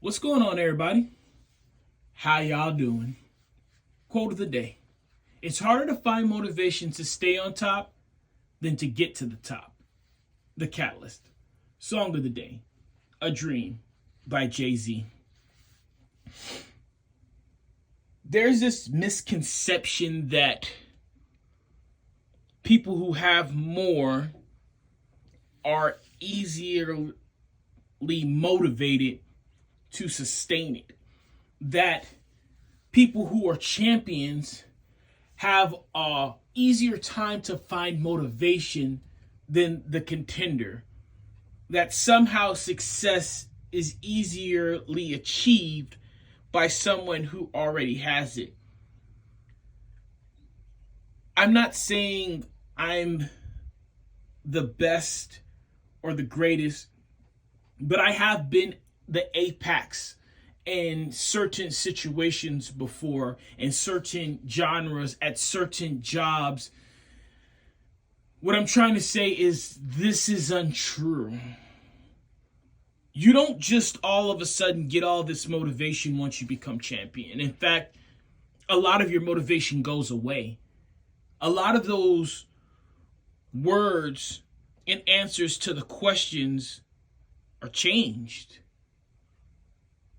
What's going on, everybody? How y'all doing? Quote of the day. It's harder to find motivation to stay on top than to get to the top. The Catalyst. Song of the day. A Dream by Jay-Z. There's this misconception that people who have more are easily motivated to sustain it. That people who are champions have a easier time to find motivation than the contender. That somehow success is easily achieved by someone who already has it. I'm not saying I'm the best or the greatest, but I have been the apex in certain situations before, in certain genres, at certain jobs. What I'm trying to say is this is untrue. You don't just all of a sudden get all this motivation once you become champion. In fact, a lot of your motivation goes away. A lot of those words and answers to the questions are changed.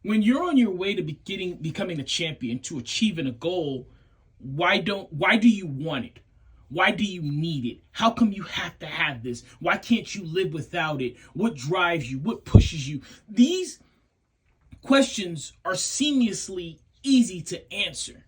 When you're on your way to becoming a champion, to achieving a goal, why do you want it? Why do you need it? How come you have to have this? Why can't you live without it? What drives you? What pushes you? These questions are seamlessly easy to answer.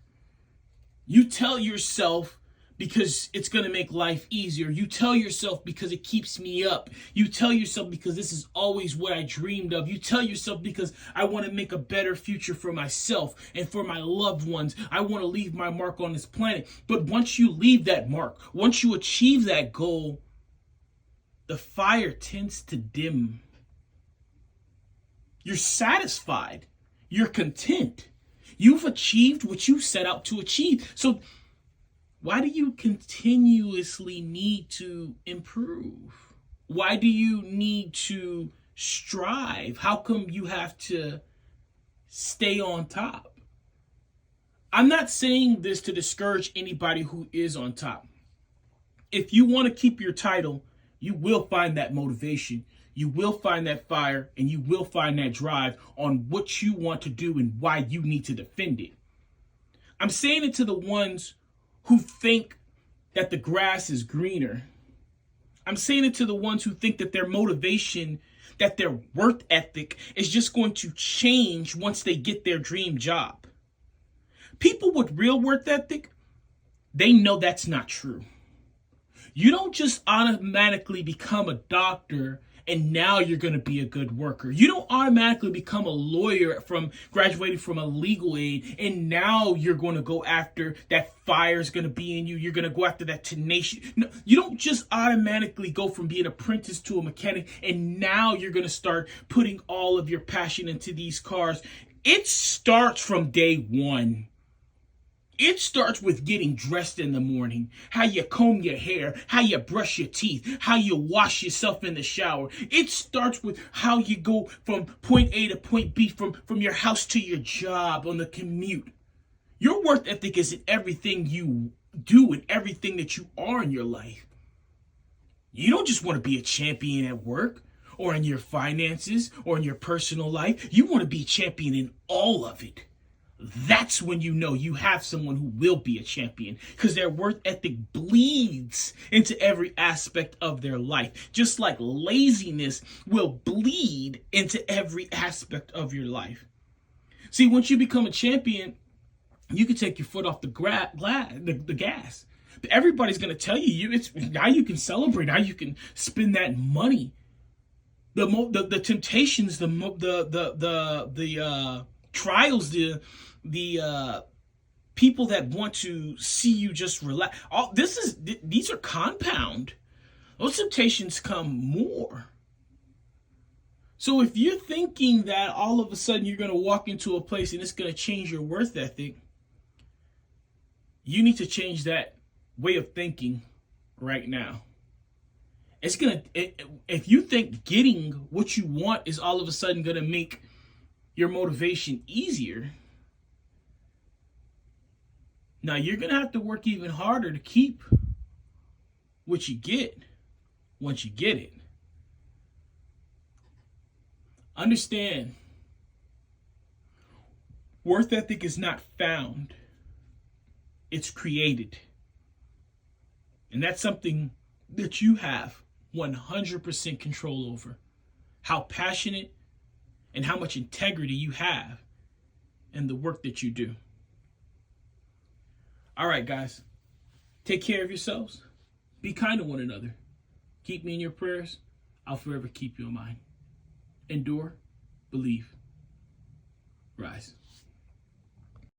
You tell yourself because it's going to make life easier. You tell yourself because it keeps me up. You tell yourself because this is always what I dreamed of. You tell yourself because I want to make a better future for myself and for my loved ones. I want to leave my mark on this planet. But once you leave that mark, once you achieve that goal, the fire tends to dim. You're satisfied. You're content. You've achieved what you set out to achieve. So why do you continuously need to improve? Why do you need to strive? How come you have to stay on top? I'm not saying this to discourage anybody who is on top. If you want to keep your title, you will find that motivation. You will find that fire, and you will find that drive on what you want to do and why you need to defend it. I'm saying it to the ones who think that the grass is greener. I'm saying it to the ones who think that their motivation, that their work ethic is just going to change once they get their dream job. People with real work ethic, they know that's not true. You don't just automatically become a doctor and now you're going to be a good worker. You don't automatically become a lawyer from graduating from a legal aid and now you're going to go after that fire is going to be in you. You're going to go after that tenacious. No, you don't just automatically go from being an apprentice to a mechanic and now you're going to start putting all of your passion into these cars. It starts from day one. It starts with getting dressed in the morning, how you comb your hair, how you brush your teeth, how you wash yourself in the shower. It starts with how you go from point A to point B, from your house to your job on the commute. Your work ethic is in everything you do and everything that you are in your life. You don't just want to be a champion at work or in your finances or in your personal life. You want to be a champion in all of it. That's when you know you have someone who will be a champion, because their work ethic bleeds into every aspect of their life. Just like laziness will bleed into every aspect of your life. See, once you become a champion, you can take your foot off the gas. But everybody's going to tell you it's now you can celebrate, now you can spend that money. The temptations, the trials, the people that want to see you just relax. These are compound. Those temptations come more. So if you're thinking that all of a sudden you're going to walk into a place and it's going to change your worth ethic, you need to change that way of thinking right now. If you think getting what you want is all of a sudden going to make your motivation easier. Now you're going to have to work even harder to keep what you get once you get it. Understand, worth ethic is not found, it's created. And that's something that you have 100% control over. How passionate and how much integrity you have in the work that you do. All right, guys, take care of yourselves. Be kind to one another. Keep me in your prayers. I'll forever keep you in mind. Endure, believe, rise.